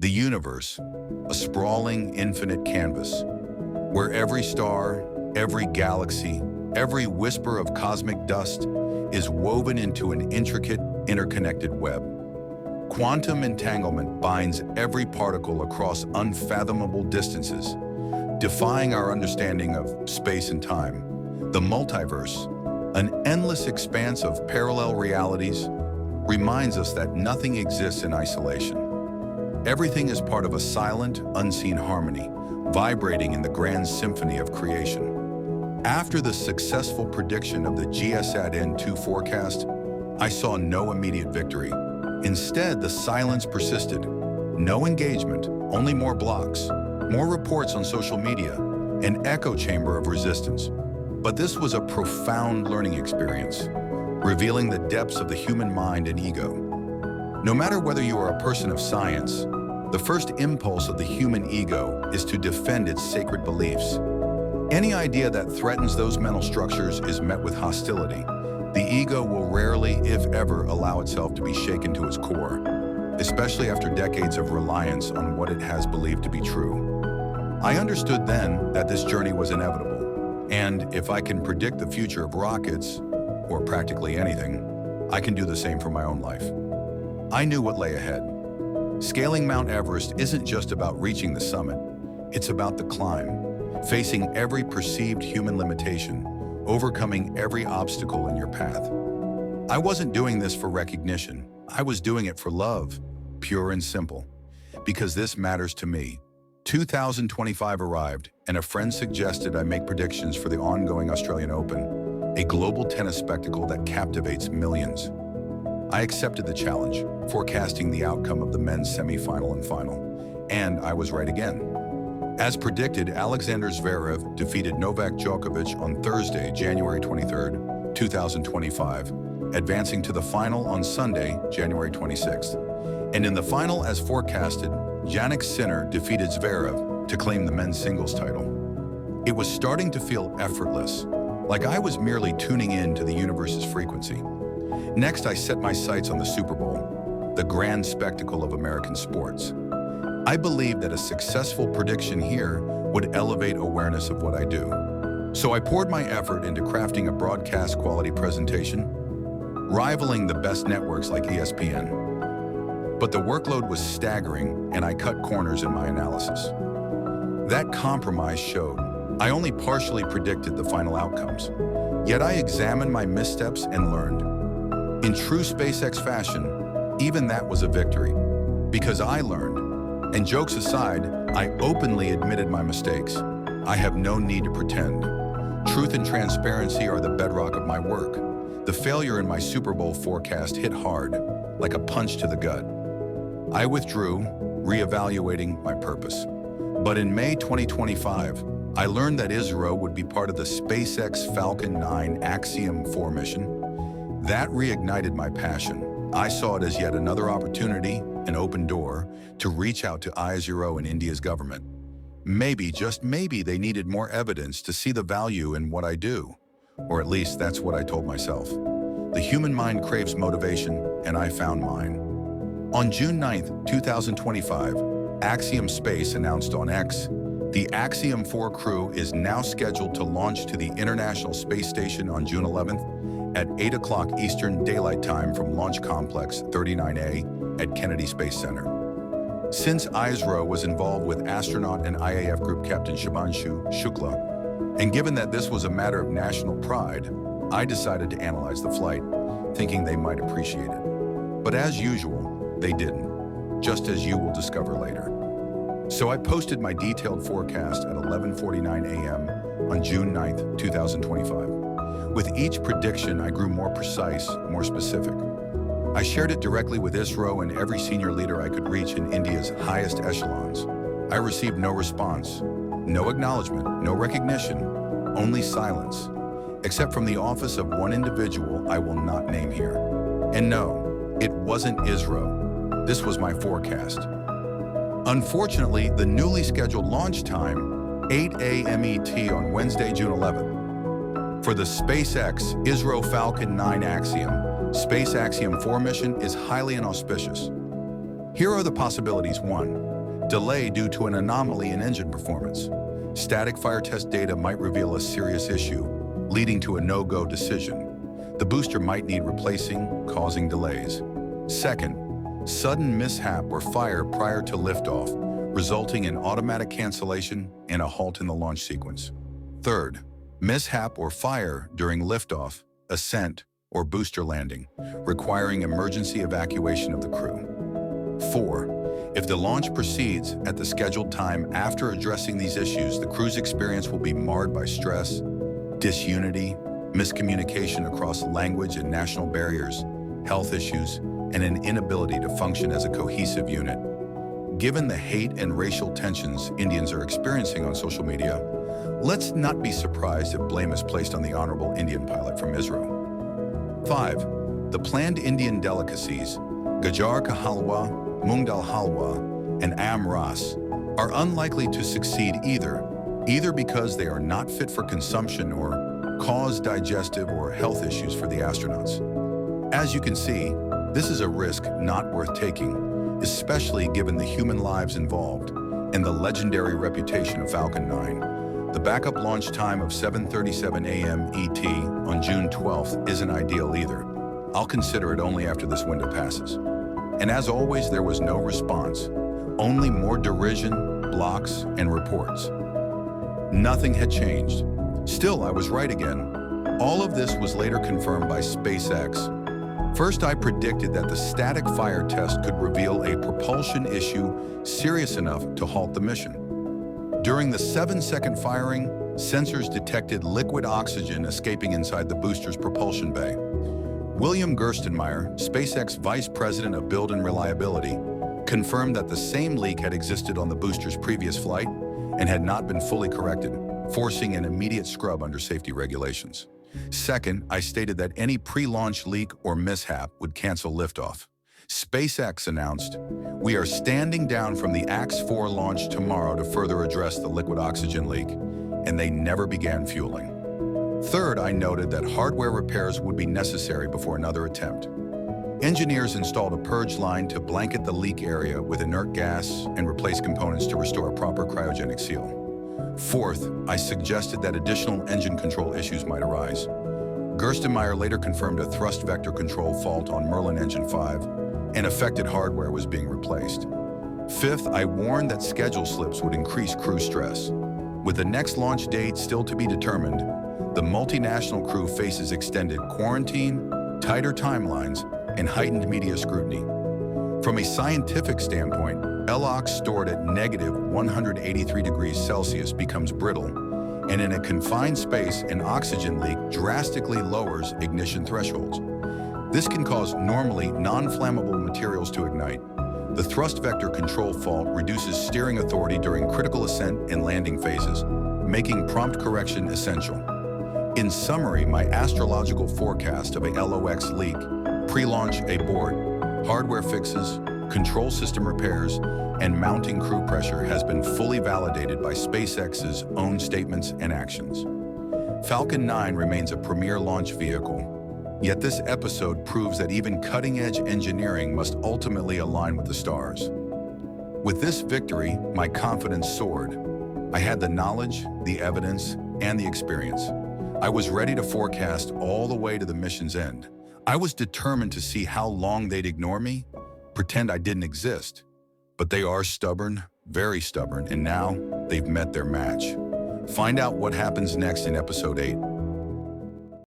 The universe, a sprawling, infinite canvas, where every star, every galaxy, every whisper of cosmic dust is woven into an intricate, interconnected web. Quantum entanglement binds every particle across unfathomable distances, defying our understanding of space and time. The multiverse, an endless expanse of parallel realities, reminds us that nothing exists in isolation. Everything is part of a silent, unseen harmony, vibrating in the grand symphony of creation. After the successful prediction of the GSAT-N2 forecast, I saw no immediate victory. Instead, the silence persisted. No engagement, only more blocks, more reports on social media, an echo chamber of resistance. But this was a profound learning experience, revealing the depths of the human mind and ego. No matter whether you are a person of science, the first impulse of the human ego is to defend its sacred beliefs. Any idea that threatens those mental structures is met with hostility. The ego will rarely, if ever, allow itself to be shaken to its core, especially after decades of reliance on what it has believed to be true. I understood then that this journey was inevitable. And if I can predict the future of rockets, or practically anything, I can do the same for my own life. I knew what lay ahead. Scaling Mount Everest isn't just about reaching the summit. It's about the climb, facing every perceived human limitation, overcoming every obstacle in your path. I wasn't doing this for recognition. I was doing it for love, pure and simple, because this matters to me. 2025 arrived, and a friend suggested I make predictions for the ongoing Australian Open, a global tennis spectacle that captivates millions. I accepted the challenge, forecasting the outcome of the men's semi-final and final, and I was right again. As predicted, Alexander Zverev defeated Novak Djokovic on Thursday, January 23, 2025, advancing to the final on Sunday, January 26th. And in the final, as forecasted, Jannik Sinner defeated Zverev to claim the men's singles title. It was starting to feel effortless, like I was merely tuning in to the universe's frequency. Next, I set my sights on the Super Bowl, the grand spectacle of American sports. I believed that a successful prediction here would elevate awareness of what I do. So I poured my effort into crafting a broadcast quality presentation, rivaling the best networks like ESPN. But the workload was staggering, and I cut corners in my analysis. That compromise showed. I only partially predicted the final outcomes, yet I examined my missteps and learned. In true SpaceX fashion, even that was a victory, because I learned. And jokes aside, I openly admitted my mistakes. I have no need to pretend. Truth and transparency are the bedrock of my work. The failure in my Super Bowl forecast hit hard, like a punch to the gut. I withdrew, reevaluating my purpose. But in May 2025, I learned that ISRO would be part of the SpaceX Falcon 9 Axiom-4 mission. That reignited my passion. I saw it as yet another opportunity, an open door, to reach out to ISRO and India's government. Maybe, just maybe, they needed more evidence to see the value in what I do. Or at least that's what I told myself. The human mind craves motivation, and I found mine. On June 9, 2025, Axiom Space announced on X, the Axiom-4 crew is now scheduled to launch to the International Space Station on June 11th at 8 o'clock Eastern Daylight Time from Launch Complex 39A at Kennedy Space Center. Since ISRO was involved with astronaut and IAF Group Captain Shubhanshu Shukla, and given that this was a matter of national pride, I decided to analyze the flight, thinking they might appreciate it. But as usual, they didn't, just as you will discover later. So I posted my detailed forecast at 11:49 a.m. on June 9th, 2025. With each prediction, I grew more precise, more specific. I shared it directly with ISRO and every senior leader I could reach in India's highest echelons. I received no response, no acknowledgement, no recognition, only silence, except from the office of one individual I will not name here. And no, it wasn't ISRO. This was my forecast. Unfortunately, the newly scheduled launch time, 8 a.m. ET on Wednesday, June 11th. For the SpaceX ISRO Falcon 9 Axiom, Space Axiom-4 mission is highly inauspicious. Here are the possibilities. 1. Delay due to an anomaly in engine performance. Static fire test data might reveal a serious issue, leading to a no-go decision. The booster might need replacing, causing delays. 2nd, sudden mishap or fire prior to liftoff, resulting in automatic cancellation and a halt in the launch sequence. 3rd, mishap or fire during liftoff, ascent, or booster landing, requiring emergency evacuation of the crew. 4. If the launch proceeds at the scheduled time after addressing these issues, the crew's experience will be marred by stress, disunity, miscommunication across language and national barriers, health issues, and an inability to function as a cohesive unit. Given the hate and racial tensions Indians are experiencing on social media, let's not be surprised if blame is placed on the honorable Indian pilot from ISRO. 5. The planned Indian delicacies, Gajar ka halwa, Moong dal halwa, and Am Ras, are unlikely to succeed either because they are not fit for consumption or cause digestive or health issues for the astronauts. As you can see, this is a risk not worth taking, especially given the human lives involved and the legendary reputation of Falcon 9. The backup launch time of 7:37 a.m. ET on June 12th isn't ideal either. I'll consider it only after this window passes. And as always, there was no response, only more derision, blocks, and reports. Nothing had changed. Still, I was right again. All of this was later confirmed by SpaceX. First, I predicted that the static fire test could reveal a propulsion issue serious enough to halt the mission. During the 7-second firing, sensors detected liquid oxygen escaping inside the booster's propulsion bay. William Gerstenmaier, SpaceX Vice President of Build and Reliability, confirmed that the same leak had existed on the booster's previous flight and had not been fully corrected, forcing an immediate scrub under safety regulations. Second, I stated that any pre-launch leak or mishap would cancel liftoff. SpaceX announced, "We are standing down from the Axiom-4 launch tomorrow to further address the liquid oxygen leak," and they never began fueling. Third, I noted that hardware repairs would be necessary before another attempt. Engineers installed a purge line to blanket the leak area with inert gas and replace components to restore a proper cryogenic seal. Fourth, I suggested that additional engine control issues might arise. Gerstenmaier later confirmed a thrust vector control fault on Merlin Engine 5, and affected hardware was being replaced. Fifth, I warned that schedule slips would increase crew stress. With the next launch date still to be determined, the multinational crew faces extended quarantine, tighter timelines, and heightened media scrutiny. From a scientific standpoint, LOX stored at -183 degrees Celsius becomes brittle, and in a confined space, an oxygen leak drastically lowers ignition thresholds. This can cause normally non-flammable materials to ignite. The thrust vector control fault reduces steering authority during critical ascent and landing phases, making prompt correction essential. In summary, my astrological forecast of a LOX leak, pre-launch abort, hardware fixes, control system repairs, and mounting crew pressure has been fully validated by SpaceX's own statements and actions. Falcon 9 remains a premier launch vehicle, yet this episode proves that even cutting-edge engineering must ultimately align with the stars. With this victory, my confidence soared. I had the knowledge, the evidence, and the experience. I was ready to forecast all the way to the mission's end. I was determined to see how long they'd ignore me, pretend I didn't exist. But they are stubborn, very stubborn, and now they've met their match. Find out what happens next in Episode 8.